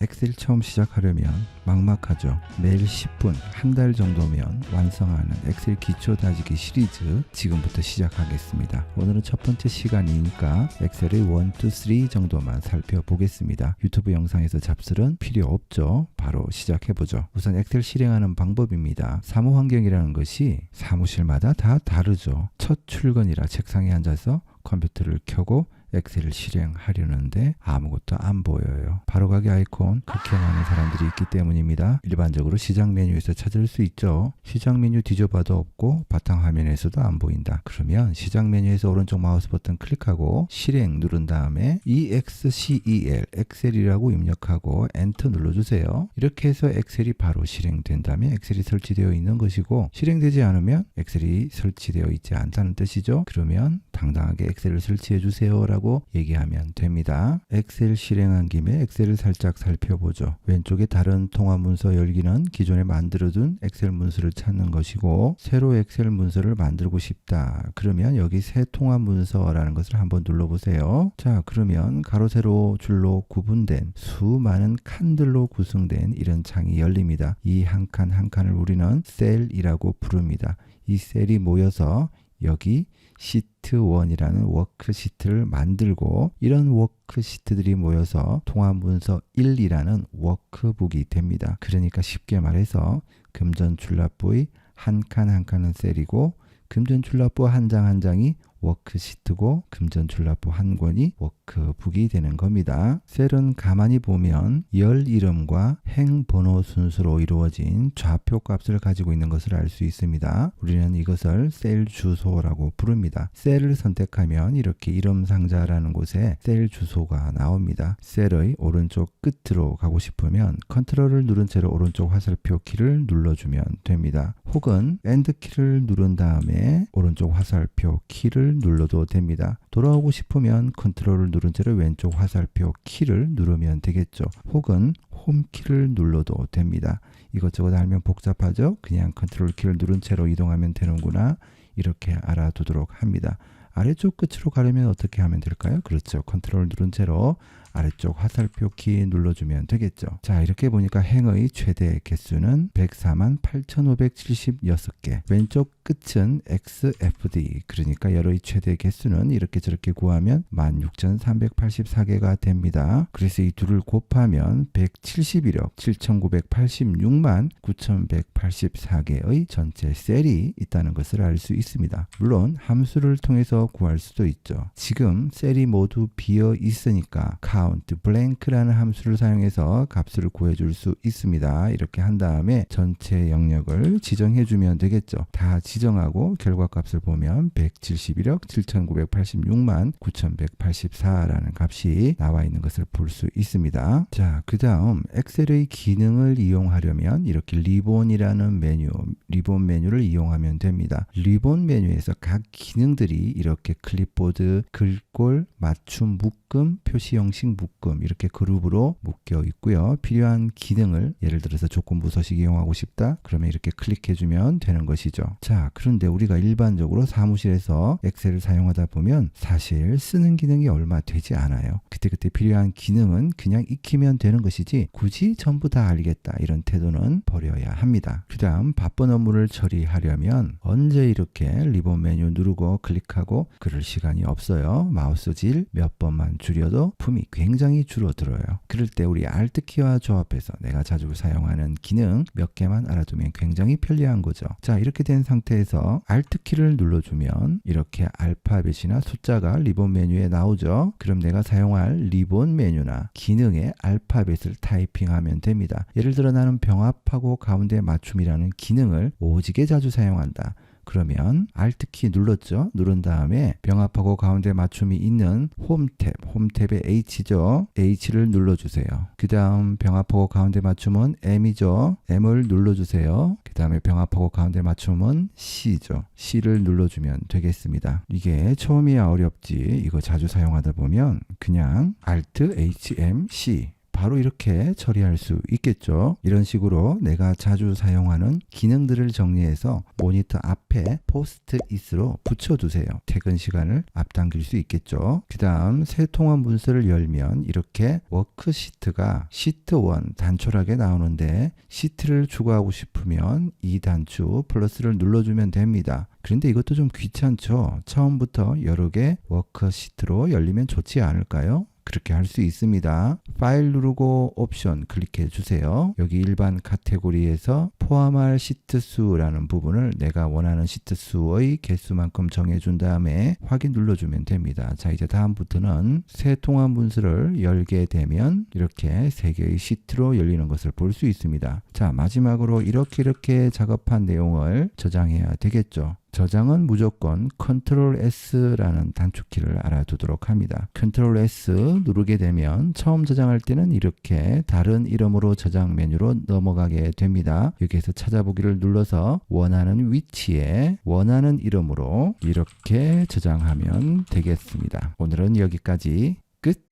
엑셀 처음 시작하려면 막막하죠. 매일 10분, 한 달 정도면 완성하는 엑셀 기초 다지기 시리즈 지금부터 시작하겠습니다. 오늘은 첫 번째 시간이니까 엑셀의 1, 2, 3 정도만 살펴보겠습니다. 유튜브 영상에서 잡설은 필요 없죠. 바로 시작해보죠. 우선 엑셀 실행하는 방법입니다. 사무 환경이라는 것이 사무실마다 다 다르죠. 첫 출근이라 책상에 앉아서 컴퓨터를 켜고 엑셀을 실행하려는데 아무것도 안 보여요. 바로가기 아이콘 극혐하는 사람들이 있기 때문입니다. 일반적으로 시작 메뉴에서 찾을 수 있죠. 시작 메뉴 뒤져봐도 없고 바탕화면에서도 안 보인다. 그러면 시작 메뉴에서 오른쪽 마우스 버튼 클릭하고 실행 누른 다음에 EXCEL 엑셀이라고 입력하고 엔터 눌러주세요. 이렇게 해서 엑셀이 바로 실행된 다음에 엑셀이 설치되어 있는 것이고, 실행되지 않으면 엑셀이 설치되어 있지 않다는 뜻이죠. 그러면 당당하게 엑셀을 설치해 주세요 라고 얘기하면 됩니다. 엑셀 실행한 김에 엑셀을 살짝 살펴보죠. 왼쪽에 다른 통화 문서 열기는 기존에 만들어둔 엑셀 문서를 찾는 것이고, 새로 엑셀 문서를 만들고 싶다 그러면 여기 새 통화 문서라는 것을 한번 눌러보세요. 자, 그러면 가로 세로 줄로 구분된 수많은 칸들로 구성된 이런 창이 열립니다. 이 한 칸 한 칸을 우리는 셀이라고 부릅니다. 이 셀이 모여서 여기 시트 1이라는 워크시트를 만들고, 이런 워크시트들이 모여서 통화문서 1이라는 워크북이 됩니다. 그러니까 쉽게 말해서 금전출납부의 한 칸 한 칸은 셀이고, 금전출납부 한 장 한 장이 워크시트고, 금전출납부 한 권이 워크북이 되는 겁니다. 셀은 가만히 보면 열 이름과 행 번호 순서로 이루어진 좌표 값을 가지고 있는 것을 알 수 있습니다. 우리는 이것을 셀 주소라고 부릅니다. 셀을 선택하면 이렇게 이름 상자라는 곳에 셀 주소가 나옵니다. 셀의 오른쪽 끝으로 가고 싶으면 컨트롤을 누른 채로 오른쪽 화살표 키를 눌러주면 됩니다. 혹은 엔드 키를 누른 다음에 오른쪽 화살표 키를 눌러도 됩니다. 돌아오고 싶으면 컨트롤을 누른 채로 왼쪽 화살표 키를 누르면 되겠죠. 혹은 홈 키를 눌러도 됩니다. 이것저것 알면 복잡하죠? 그냥 컨트롤 키를 누른 채로 이동하면 되는구나, 이렇게 알아두도록 합니다. 아래쪽 끝으로 가려면 어떻게 하면 될까요? 그렇죠. 컨트롤 누른 채로 아래쪽 화살표 키 눌러주면 되겠죠. 자, 이렇게 보니까 행의 최대 개수는 148,576개. 왼쪽 끝은 XFD, 그러니까 열의 최대 개수는 이렇게 저렇게 구하면 16,384개가 됩니다. 그래서 이 둘을 곱하면 171억 7,986만 9,184개의 전체 셀이 있다는 것을 알 수 있습니다. 물론 함수를 통해서 구할 수도 있죠. 지금 셀이 모두 비어 있으니까 count blank라는 함수를 사용해서 값을 구해줄 수 있습니다. 이렇게 한 다음에 전체 영역을 지정해 주면 되겠죠. 다 지정하고 결과값을 보면 171억 7,986만 9,184라는 값이 나와 있는 것을 볼 수 있습니다. 자, 그 다음 엑셀의 기능을 이용하려면 이렇게 리본이라는 메뉴, 리본 메뉴를 이용하면 됩니다. 리본 메뉴에서 각 기능들이 이렇게 클립보드, 글꼴, 맞춤 묶음, 표시 형식 묶음 이렇게 그룹으로 묶여 있고요. 필요한 기능을 예를 들어서 조건부 서식 이용하고 싶다 그러면 이렇게 클릭해주면 되는 것이죠. 자, 그런데 우리가 일반적으로 사무실에서 엑셀을 사용하다 보면 사실 쓰는 기능이 얼마 되지 않아요. 그때그때 필요한 기능은 그냥 익히면 되는 것이지 굳이 전부 다 알겠다 이런 태도는 버려야 합니다. 그 다음 바쁜 업무를 처리하려면 언제 이렇게 리본 메뉴 누르고 클릭하고 그럴 시간이 없어요. 마우스질 몇 번만 줄여도 품이 굉장히 줄어들어요. 그럴 때 우리 Alt키와 조합해서 내가 자주 사용하는 기능 몇 개만 알아두면 굉장히 편리한 거죠. 자, 이렇게 된 상태에서 Alt키를 눌러주면 이렇게 알파벳이나 숫자가 리본 메뉴에 나오죠. 그럼 내가 사용할 리본 메뉴나 기능에 알파벳을 타이핑하면 됩니다. 예를 들어 나는 병합하고 가운데 맞춤이라는 기능을 오지게 자주 사용한다. 그러면 Alt키 눌렀죠. 누른 다음에 병합하고 가운데 맞춤이 있는 홈탭의 H죠. H를 눌러주세요. 그 다음 병합하고 가운데 맞춤은 M이죠. M을 눌러주세요. 그 다음에 병합하고 가운데 맞춤은 C죠. C를 눌러주면 되겠습니다. 이게 처음이야 어렵지. 이거 자주 사용하다 보면 그냥 Alt, HM, C 바로 이렇게 처리할 수 있겠죠. 이런 식으로 내가 자주 사용하는 기능들을 정리해서 모니터 앞에 포스트잇으로 붙여두세요. 퇴근 시간을 앞당길 수 있겠죠. 그 다음 새 통합 문서를 열면 이렇게 워크시트가 시트 1 단촐하게 나오는데 시트를 추가하고 싶으면 이 단추 플러스를 눌러주면 됩니다. 그런데 이것도 좀 귀찮죠. 처음부터 여러 개 워크시트로 열리면 좋지 않을까요? 그렇게 할 수 있습니다. 파일 누르고 옵션 클릭해 주세요. 여기 일반 카테고리에서 포함할 시트 수라는 부분을 내가 원하는 시트 수의 개수만큼 정해준 다음에 확인 눌러주면 됩니다. 자, 이제 다음부터는 새 통합 문서를 열게 되면 이렇게 3개의 시트로 열리는 것을 볼 수 있습니다. 자, 마지막으로 이렇게 작업한 내용을 저장해야 되겠죠. 저장은 무조건 Ctrl S라는 단축키를 알아두도록 합니다. Ctrl S 누르게 되면 처음 저장할 때는 이렇게 다른 이름으로 저장 메뉴로 넘어가게 됩니다. 여기에서 찾아보기를 눌러서 원하는 위치에 원하는 이름으로 이렇게 저장하면 되겠습니다. 오늘은 여기까지 끝!